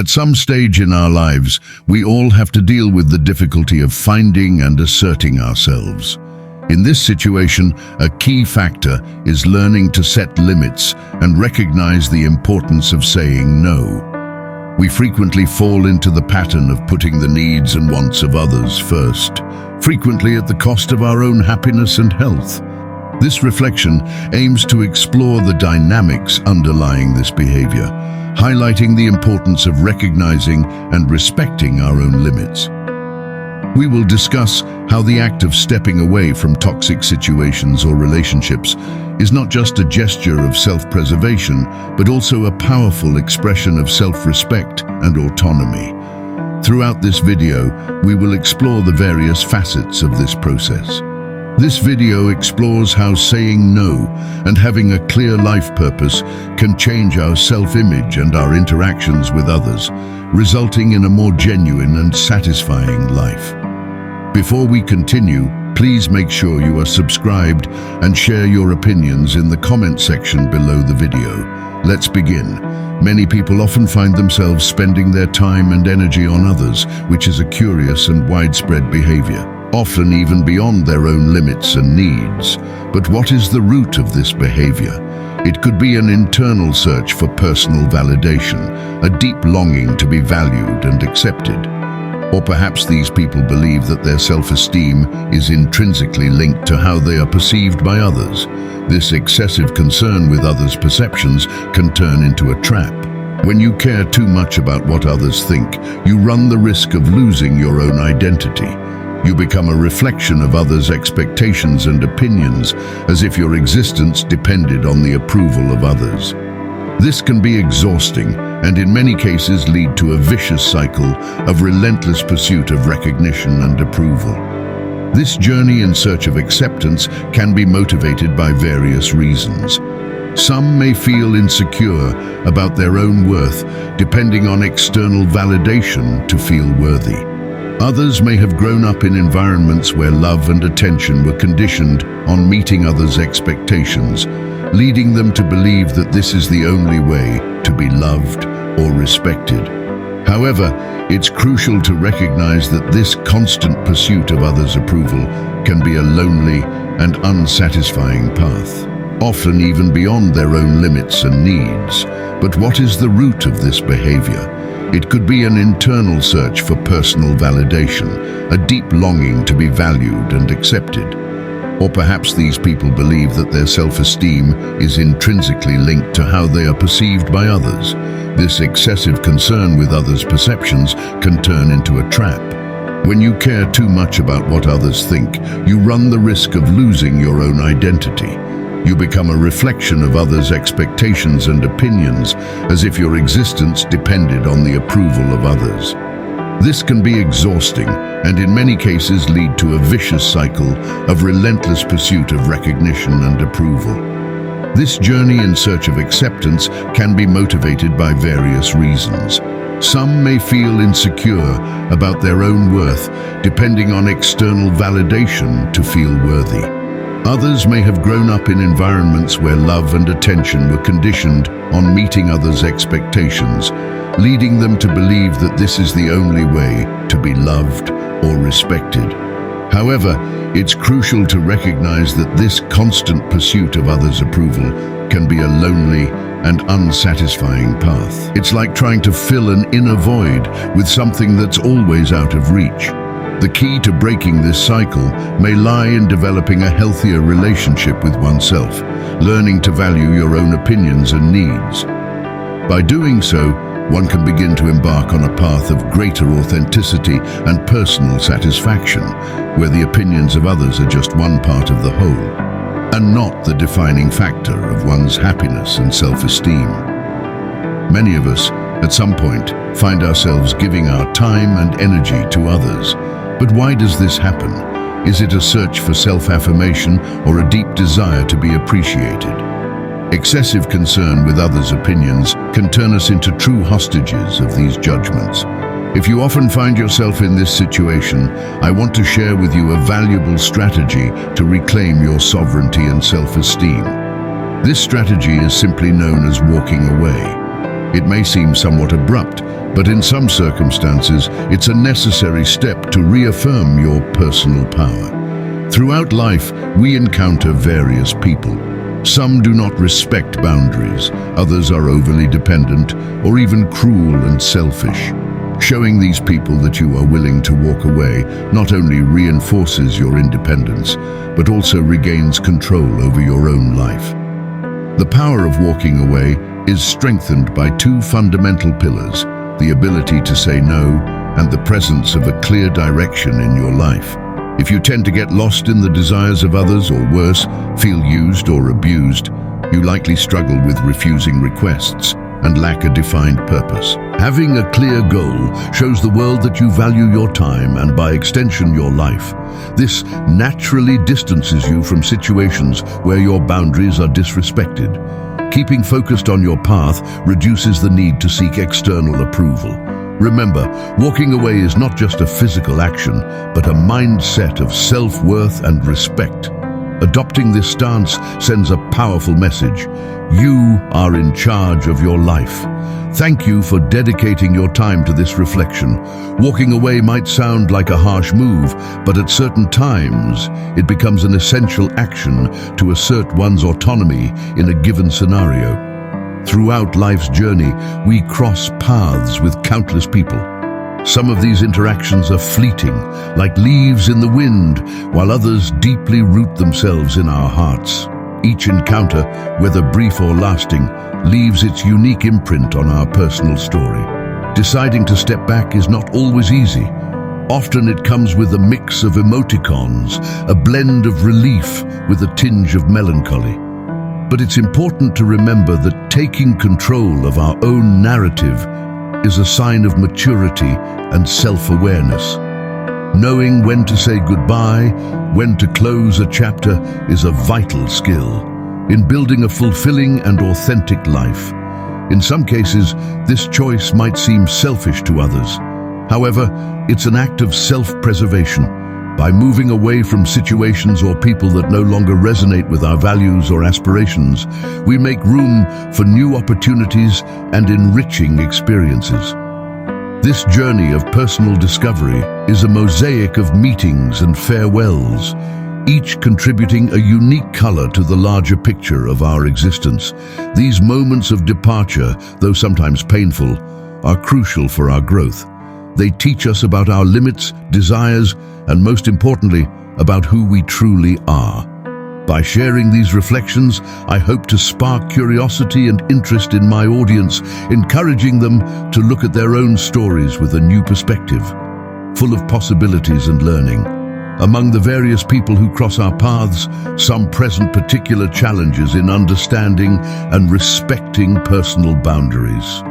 At some stage in our lives, we all have to deal with the difficulty of finding and asserting ourselves. In this situation, a key factor is learning to set limits and recognize the importance of saying no. We frequently fall into the pattern of putting the needs and wants of others first, frequently at the cost of our own happiness and health. This reflection aims to explore the dynamics underlying this behavior, highlighting the importance of recognizing and respecting our own limits. We will discuss how the act of stepping away from toxic situations or relationships is not just a gesture of self-preservation, but also a powerful expression of self-respect and autonomy. Throughout this video, we will explore the various facets of this process. This video explores how saying no and having a clear life purpose can change our self-image and our interactions with others, resulting in a more genuine and satisfying life. Before we continue, please make sure you are subscribed and share your opinions in the comment section below the video. Let's begin. Many people often find themselves spending their time and energy on others, which is a curious and widespread behavior, often even beyond their own limits and needs. But what is the root of this behavior? It could be an internal search for personal validation, a deep longing to be valued and accepted. Or perhaps these people believe that their self-esteem is intrinsically linked to how they are perceived by others. This excessive concern with others' perceptions can turn into a trap. When you care too much about what others think, you run the risk of losing your own identity. You become a reflection of others' expectations and opinions, as if your existence depended on the approval of others. This can be exhausting and in many cases lead to a vicious cycle of relentless pursuit of recognition and approval. This journey in search of acceptance can be motivated by various reasons. Some may feel insecure about their own worth, depending on external validation to feel worthy. Others may have grown up in environments where love and attention were conditioned on meeting others' expectations, leading them to believe that this is the only way to be loved or respected. However, it's crucial to recognize that this constant pursuit of others' approval can be a lonely and unsatisfying path, often even beyond their own limits and needs. But what is the root of this behavior? It could be an internal search for personal validation, a deep longing to be valued and accepted. Or perhaps these people believe that their self-esteem is intrinsically linked to how they are perceived by others. This excessive concern with others' perceptions can turn into a trap. When you care too much about what others think, you run the risk of losing your own identity. You become a reflection of others' expectations and opinions, as if your existence depended on the approval of others. This can be exhausting and in many cases lead to a vicious cycle of relentless pursuit of recognition and approval. This journey in search of acceptance can be motivated by various reasons. Some may feel insecure about their own worth, depending on external validation to feel worthy. Others may have grown up in environments where love and attention were conditioned on meeting others' expectations, leading them to believe that this is the only way to be loved or respected. However, it's crucial to recognize that this constant pursuit of others' approval can be a lonely and unsatisfying path. It's like trying to fill an inner void with something that's always out of reach. The key to breaking this cycle may lie in developing a healthier relationship with oneself, learning to value your own opinions and needs. By doing so, one can begin to embark on a path of greater authenticity and personal satisfaction, where the opinions of others are just one part of the whole, and not the defining factor of one's happiness and self-esteem. Many of us, at some point, find ourselves giving our time and energy to others. But why does this happen? Is it a search for self-affirmation or a deep desire to be appreciated? Excessive concern with others' opinions can turn us into true hostages of these judgments. If you often find yourself in this situation, I want to share with you a valuable strategy to reclaim your sovereignty and self-esteem. This strategy is simply known as walking away. It may seem somewhat abrupt, but in some circumstances, it's a necessary step to reaffirm your personal power. Throughout life, we encounter various people. Some do not respect boundaries, others are overly dependent, or even cruel and selfish. Showing these people that you are willing to walk away not only reinforces your independence, but also regains control over your own life. The power of walking away is strengthened by two fundamental pillars: the ability to say no and the presence of a clear direction in your life. If you tend to get lost in the desires of others, or worse, feel used or abused, you likely struggle with refusing requests and lack a defined purpose. Having a clear goal shows the world that you value your time and, by extension, your life. This naturally distances you from situations where your boundaries are disrespected. Keeping focused on your path reduces the need to seek external approval. Remember, walking away is not just a physical action, but a mindset of self-worth and respect. Adopting this stance sends a powerful message. You are in charge of your life. Thank you for dedicating your time to this reflection. Walking away might sound like a harsh move, but at certain times, it becomes an essential action to assert one's autonomy in a given scenario. Throughout life's journey, we cross paths with countless people. Some of these interactions are fleeting, like leaves in the wind, while others deeply root themselves in our hearts. Each encounter, whether brief or lasting, leaves its unique imprint on our personal story. Deciding to step back is not always easy. Often it comes with a mix of emoticons, a blend of relief with a tinge of melancholy. But it's important to remember that taking control of our own narrative is a sign of maturity and self-awareness. Knowing when to say goodbye, when to close a chapter, is a vital skill in building a fulfilling and authentic life. In some cases, this choice might seem selfish to others. However, it's an act of self-preservation. By moving away from situations or people that no longer resonate with our values or aspirations, we make room for new opportunities and enriching experiences. This journey of personal discovery is a mosaic of meetings and farewells, each contributing a unique color to the larger picture of our existence. These moments of departure, though sometimes painful, are crucial for our growth. They teach us about our limits, desires, and most importantly, about who we truly are. By sharing these reflections, I hope to spark curiosity and interest in my audience, encouraging them to look at their own stories with a new perspective, full of possibilities and learning. Among the various people who cross our paths, some present particular challenges in understanding and respecting personal boundaries.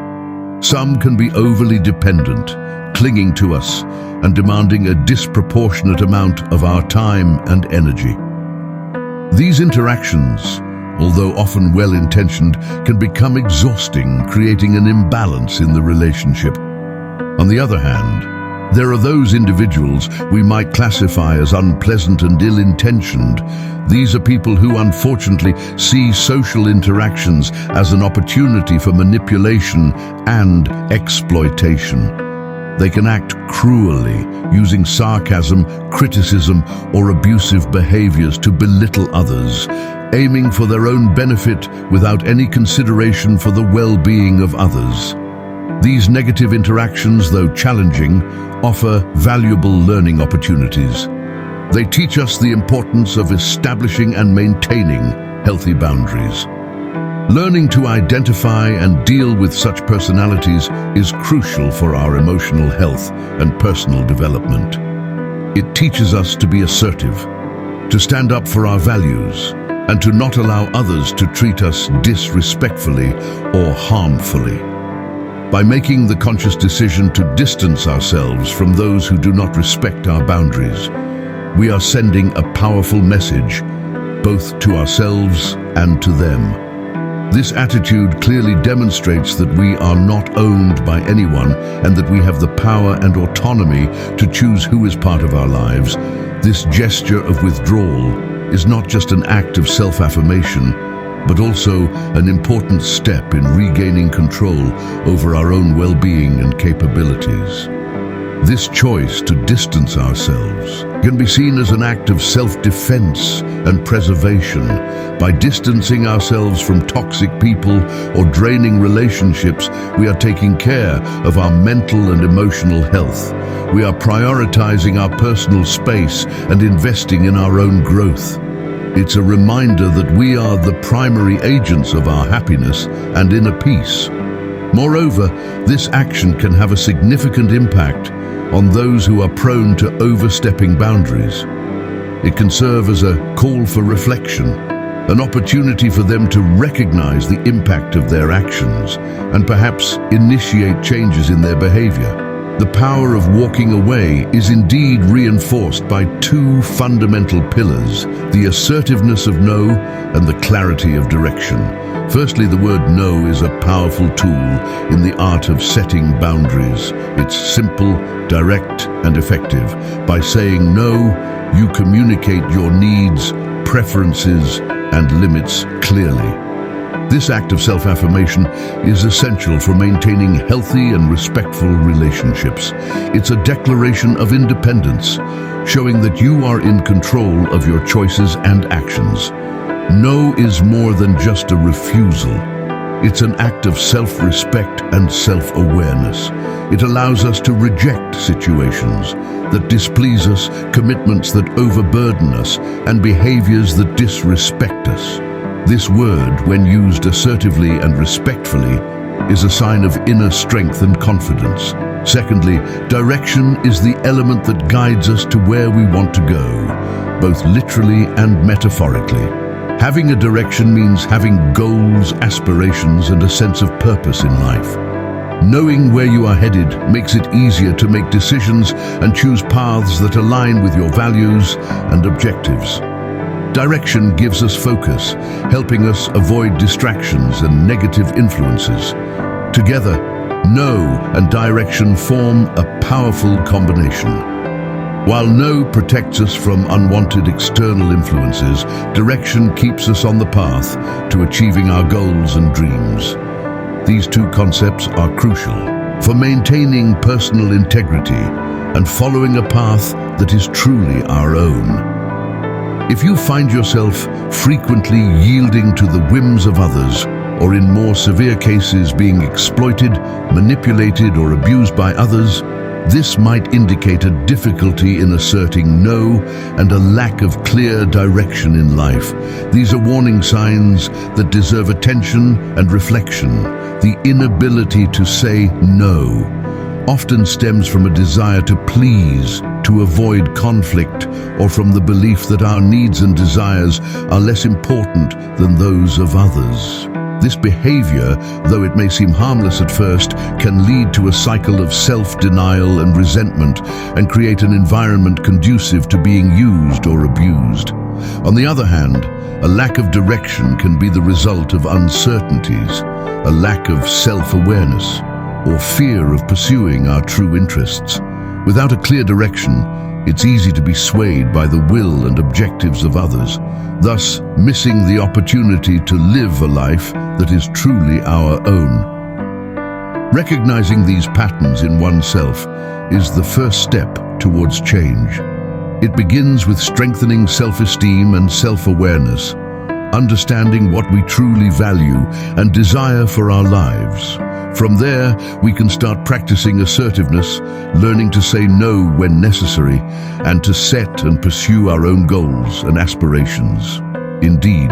Some can be overly dependent, clinging to us and demanding a disproportionate amount of our time and energy. These interactions, although often well-intentioned, can become exhausting, creating an imbalance in the relationship. On the other hand, there are those individuals we might classify as unpleasant and ill-intentioned. These are people who unfortunately see social interactions as an opportunity for manipulation and exploitation. They can act cruelly, using sarcasm, criticism, or abusive behaviors to belittle others, aiming for their own benefit without any consideration for the well-being of others. These negative interactions, though challenging, offer valuable learning opportunities. They teach us the importance of establishing and maintaining healthy boundaries. Learning to identify and deal with such personalities is crucial for our emotional health and personal development. It teaches us to be assertive, to stand up for our values, and to not allow others to treat us disrespectfully or harmfully. By making the conscious decision to distance ourselves from those who do not respect our boundaries, we are sending a powerful message, both to ourselves and to them. This attitude clearly demonstrates that we are not owned by anyone and that we have the power and autonomy to choose who is part of our lives. This gesture of withdrawal is not just an act of self-affirmation, but also an important step in regaining control over our own well-being and capabilities. This choice to distance ourselves can be seen as an act of self-defense and preservation. By distancing ourselves from toxic people or draining relationships, we are taking care of our mental and emotional health. We are prioritizing our personal space and investing in our own growth. It's a reminder that we are the primary agents of our happiness and inner peace. Moreover, this action can have a significant impact on those who are prone to overstepping boundaries. It can serve as a call for reflection, an opportunity for them to recognize the impact of their actions and perhaps initiate changes in their behavior. The power of walking away is indeed reinforced by two fundamental pillars: the assertiveness of no and the clarity of direction. Firstly, the word no is a powerful tool in the art of setting boundaries. It's simple, direct, and effective. By saying no, you communicate your needs, preferences, and limits clearly. This act of self-affirmation is essential for maintaining healthy and respectful relationships. It's a declaration of independence, showing that you are in control of your choices and actions. No is more than just a refusal. It's an act of self-respect and self-awareness. It allows us to reject situations that displease us, commitments that overburden us, and behaviors that disrespect us. This word, when used assertively and respectfully, is a sign of inner strength and confidence. Secondly, direction is the element that guides us to where we want to go, both literally and metaphorically. Having a direction means having goals, aspirations, and a sense of purpose in life. Knowing where you are headed makes it easier to make decisions and choose paths that align with your values and objectives. Direction gives us focus, helping us avoid distractions and negative influences. Together, no and direction form a powerful combination. While no protects us from unwanted external influences, direction keeps us on the path to achieving our goals and dreams. These two concepts are crucial for maintaining personal integrity and following a path that is truly our own. If you find yourself frequently yielding to the whims of others, or in more severe cases being exploited, manipulated, or abused by others, this might indicate a difficulty in asserting no and a lack of clear direction in life. These are warning signs that deserve attention and reflection. The inability to say no often stems from a desire to please, to avoid conflict, or from the belief that our needs and desires are less important than those of others. This behavior, though it may seem harmless at first, can lead to a cycle of self-denial and resentment and create an environment conducive to being used or abused. On the other hand, a lack of direction can be the result of uncertainties, a lack of self-awareness, or fear of pursuing our true interests. Without a clear direction, it's easy to be swayed by the will and objectives of others, thus missing the opportunity to live a life that is truly our own. Recognizing these patterns in oneself is the first step towards change. It begins with strengthening self-esteem and self-awareness, understanding what we truly value and desire for our lives. From there, we can start practicing assertiveness, learning to say no when necessary, and to set and pursue our own goals and aspirations. Indeed,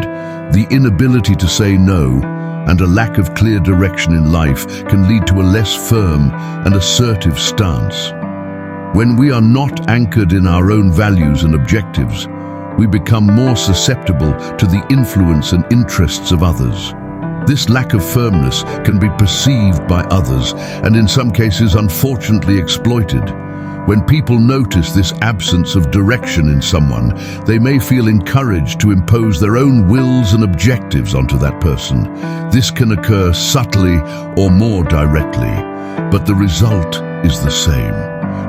the inability to say no and a lack of clear direction in life can lead to a less firm and assertive stance. When we are not anchored in our own values and objectives, we become more susceptible to the influence and interests of others. This lack of firmness can be perceived by others and in some cases unfortunately exploited. When people notice this absence of direction in someone, they may feel encouraged to impose their own wills and objectives onto that person. This can occur subtly or more directly, but the result is the same.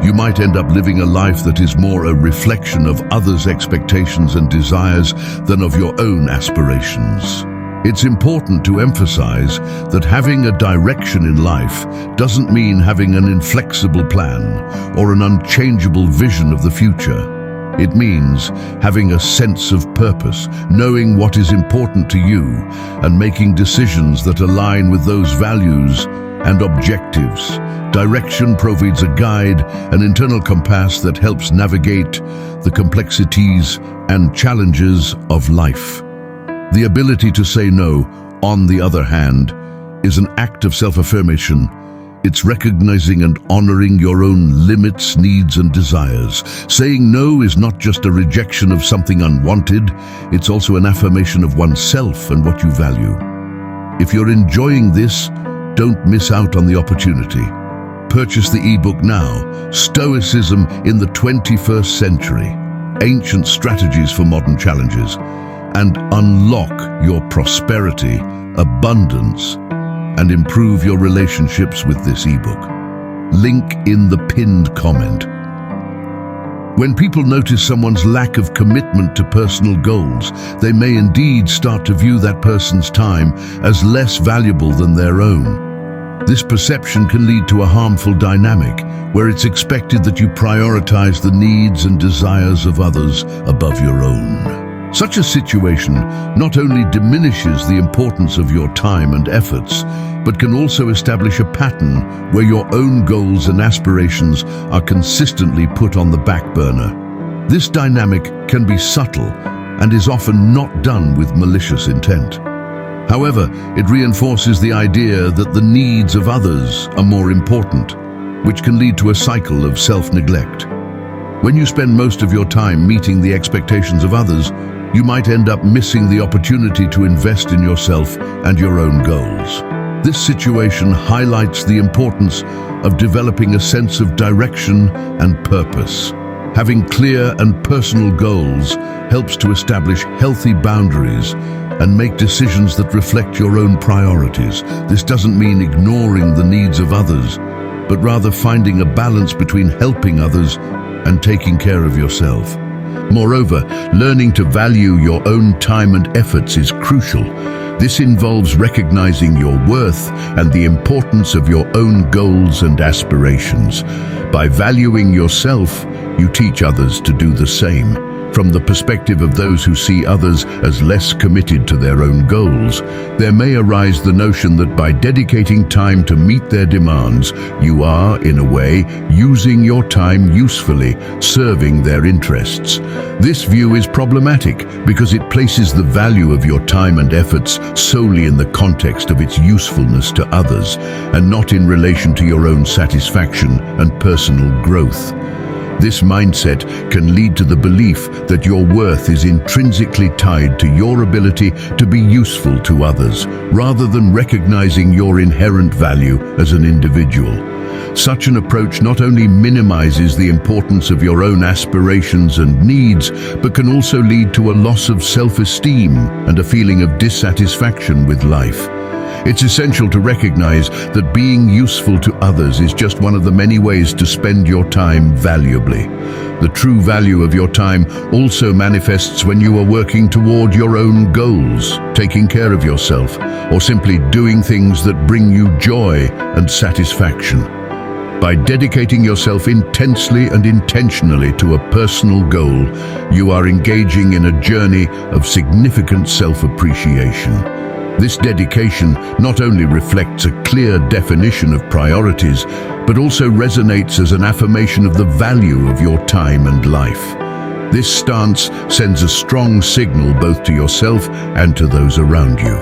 You might end up living a life that is more a reflection of others' expectations and desires than of your own aspirations. It's important to emphasize that having a direction in life doesn't mean having an inflexible plan or an unchangeable vision of the future. It means having a sense of purpose, knowing what is important to you, and making decisions that align with those values and objectives. Direction provides a guide, an internal compass that helps navigate the complexities and challenges of life. The ability to say no, on the other hand, is an act of self-affirmation. It's recognizing and honoring your own limits, needs, and desires. Saying no is not just a rejection of something unwanted, it's also an affirmation of oneself and what you value. If you're enjoying this, don't miss out on the opportunity. Purchase the ebook now, Stoicism in the 21st Century, Ancient Strategies for Modern Challenges, and unlock your prosperity, abundance, and improve your relationships with this ebook. Link in the pinned comment. When people notice someone's lack of commitment to personal goals, they may indeed start to view that person's time as less valuable than their own. This perception can lead to a harmful dynamic, where it's expected that you prioritize the needs and desires of others above your own. Such a situation not only diminishes the importance of your time and efforts, but can also establish a pattern where your own goals and aspirations are consistently put on the back burner. This dynamic can be subtle and is often not done with malicious intent. However, it reinforces the idea that the needs of others are more important, which can lead to a cycle of self-neglect. When you spend most of your time meeting the expectations of others, you might end up missing the opportunity to invest in yourself and your own goals. This situation highlights the importance of developing a sense of direction and purpose. Having clear and personal goals helps to establish healthy boundaries and make decisions that reflect your own priorities. This doesn't mean ignoring the needs of others, but rather finding a balance between helping others and taking care of yourself. Moreover, learning to value your own time and efforts is crucial. This involves recognizing your worth and the importance of your own goals and aspirations. By valuing yourself, you teach others to do the same. From the perspective of those who see others as less committed to their own goals, there may arise the notion that by dedicating time to meet their demands, you are, in a way, using your time usefully, serving their interests. This view is problematic because it places the value of your time and efforts solely in the context of its usefulness to others, and not in relation to your own satisfaction and personal growth. This mindset can lead to the belief that your worth is intrinsically tied to your ability to be useful to others, rather than recognizing your inherent value as an individual. Such an approach not only minimizes the importance of your own aspirations and needs, but can also lead to a loss of self-esteem and a feeling of dissatisfaction with life. It's essential to recognize that being useful to others is just one of the many ways to spend your time valuably. The true value of your time also manifests when you are working toward your own goals, taking care of yourself, or simply doing things that bring you joy and satisfaction. By dedicating yourself intensely and intentionally to a personal goal, you are engaging in a journey of significant self-appreciation. This dedication not only reflects a clear definition of priorities, but also resonates as an affirmation of the value of your time and life. This stance sends a strong signal both to yourself and to those around you,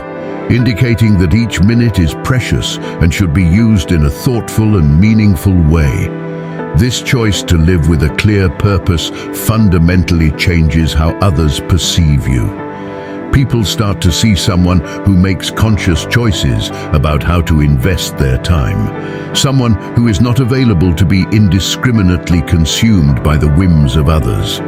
indicating that each minute is precious and should be used in a thoughtful and meaningful way. This choice to live with a clear purpose fundamentally changes how others perceive you. People start to see someone who makes conscious choices about how to invest their time. Someone who is not available to be indiscriminately consumed by the whims of others.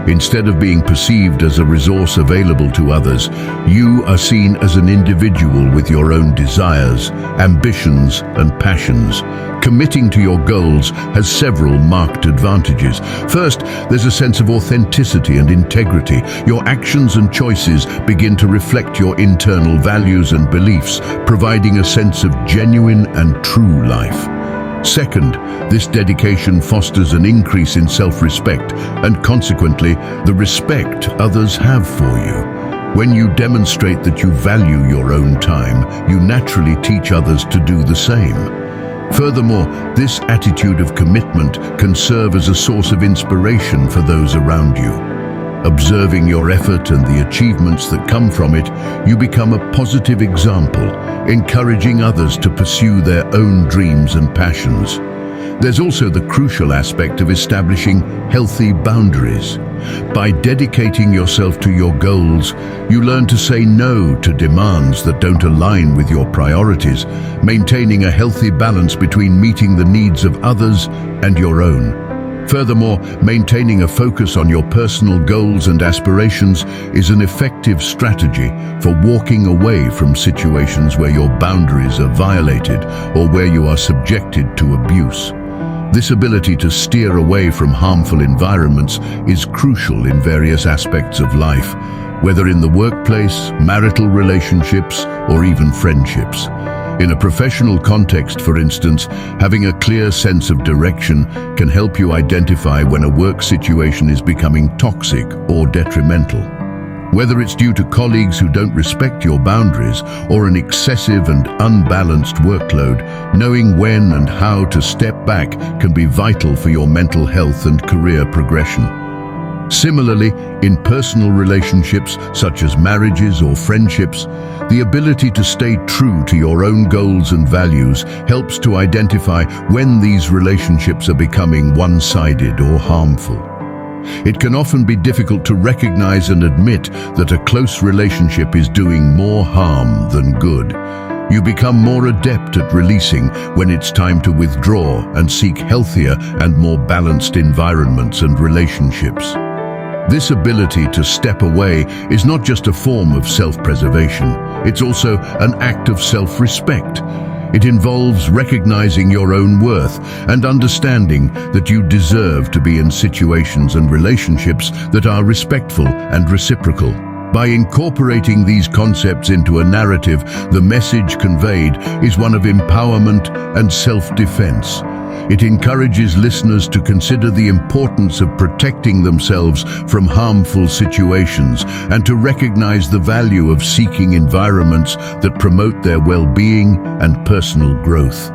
Instead of being perceived as a resource available to others, you are seen as an individual with your own desires, ambitions, and passions. Committing to your goals has several marked advantages. First, there's a sense of authenticity and integrity. Your actions and choices begin to reflect your internal values and beliefs, providing a sense of genuine and true life. Second, this dedication fosters an increase in self-respect and consequently the respect others have for you. When you demonstrate that you value your own time, you naturally teach others to do the same. Furthermore, this attitude of commitment can serve as a source of inspiration for those around you. Observing your effort and the achievements that come from it, you become a positive example, encouraging others to pursue their own dreams and passions. There's also the crucial aspect of establishing healthy boundaries. By dedicating yourself to your goals, you learn to say no to demands that don't align with your priorities, maintaining a healthy balance between meeting the needs of others and your own. Furthermore, maintaining a focus on your personal goals and aspirations is an effective strategy for walking away from situations where your boundaries are violated or where you are subjected to abuse. This ability to steer away from harmful environments is crucial in various aspects of life, whether in the workplace, marital relationships, or even friendships. In a professional context, for instance, having a clear sense of direction can help you identify when a work situation is becoming toxic or detrimental. Whether it's due to colleagues who don't respect your boundaries or an excessive and unbalanced workload, knowing when and how to step back can be vital for your mental health and career progression. Similarly, in personal relationships such as marriages or friendships, the ability to stay true to your own goals and values helps to identify when these relationships are becoming one-sided or harmful. It can often be difficult to recognize and admit that a close relationship is doing more harm than good. You become more adept at releasing when it's time to withdraw and seek healthier and more balanced environments and relationships. This ability to step away is not just a form of self-preservation, it's also an act of self-respect. It involves recognizing your own worth and understanding that you deserve to be in situations and relationships that are respectful and reciprocal. By incorporating these concepts into a narrative, the message conveyed is one of empowerment and self-defense. It encourages listeners to consider the importance of protecting themselves from harmful situations and to recognize the value of seeking environments that promote their well-being and personal growth.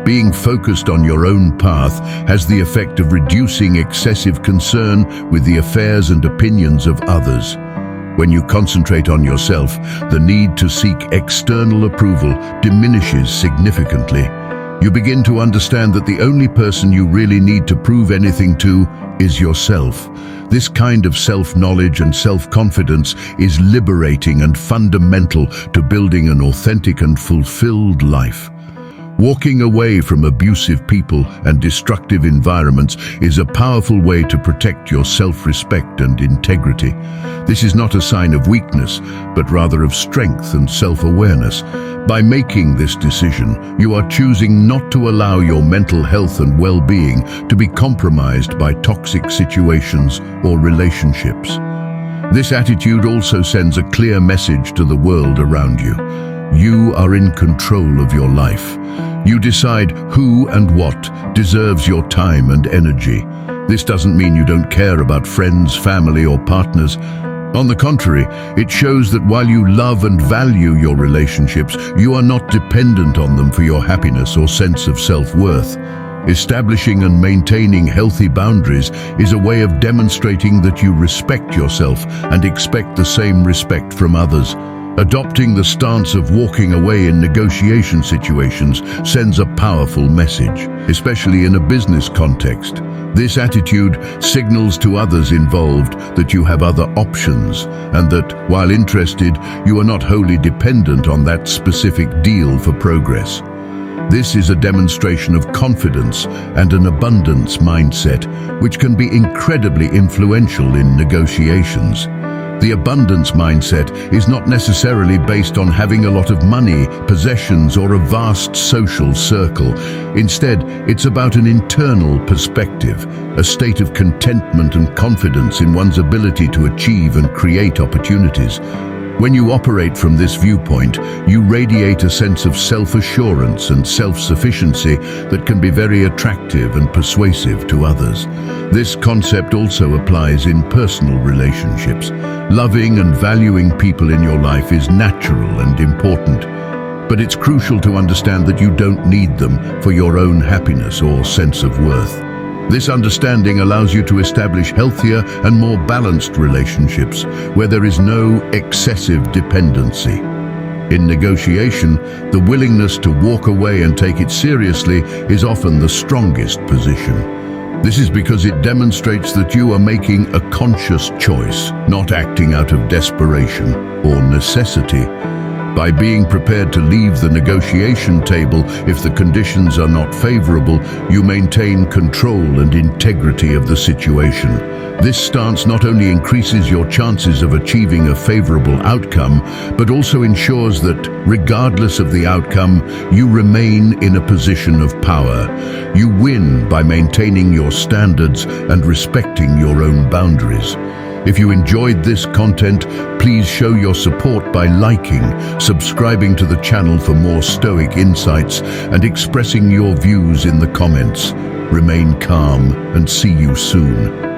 Being focused on your own path has the effect of reducing excessive concern with the affairs and opinions of others. When you concentrate on yourself, the need to seek external approval diminishes significantly. You begin to understand that the only person you really need to prove anything to is yourself. This kind of self-knowledge and self-confidence is liberating and fundamental to building an authentic and fulfilled life. Walking away from abusive people and destructive environments is a powerful way to protect your self-respect and integrity. This is not a sign of weakness, but rather of strength and self-awareness. By making this decision, you are choosing not to allow your mental health and well-being to be compromised by toxic situations or relationships. This attitude also sends a clear message to the world around you. You are in control of your life. You decide who and what deserves your time and energy. This doesn't mean you don't care about friends, family, or partners. On the contrary, it shows that while you love and value your relationships, you are not dependent on them for your happiness or sense of self-worth. Establishing and maintaining healthy boundaries is a way of demonstrating that you respect yourself and expect the same respect from others. Adopting the stance of walking away in negotiation situations sends a powerful message, especially in a business context. This attitude signals to others involved that you have other options and that, while interested, you are not wholly dependent on that specific deal for progress. This is a demonstration of confidence and an abundance mindset, which can be incredibly influential in negotiations. The abundance mindset is not necessarily based on having a lot of money, possessions, or a vast social circle. Instead, it's about an internal perspective, a state of contentment and confidence in one's ability to achieve and create opportunities. When you operate from this viewpoint, you radiate a sense of self-assurance and self-sufficiency that can be very attractive and persuasive to others. This concept also applies in personal relationships. Loving and valuing people in your life is natural and important, but it's crucial to understand that you don't need them for your own happiness or sense of worth. This understanding allows you to establish healthier and more balanced relationships where there is no excessive dependency. In negotiation, the willingness to walk away and take it seriously is often the strongest position. This is because it demonstrates that you are making a conscious choice, not acting out of desperation or necessity. By being prepared to leave the negotiation table if the conditions are not favorable, you maintain control and integrity of the situation. This stance not only increases your chances of achieving a favorable outcome, but also ensures that, regardless of the outcome, you remain in a position of power. You win by maintaining your standards and respecting your own boundaries. If you enjoyed this content, please show your support by liking, subscribing to the channel for more Stoic insights, and expressing your views in the comments. Remain calm and see you soon.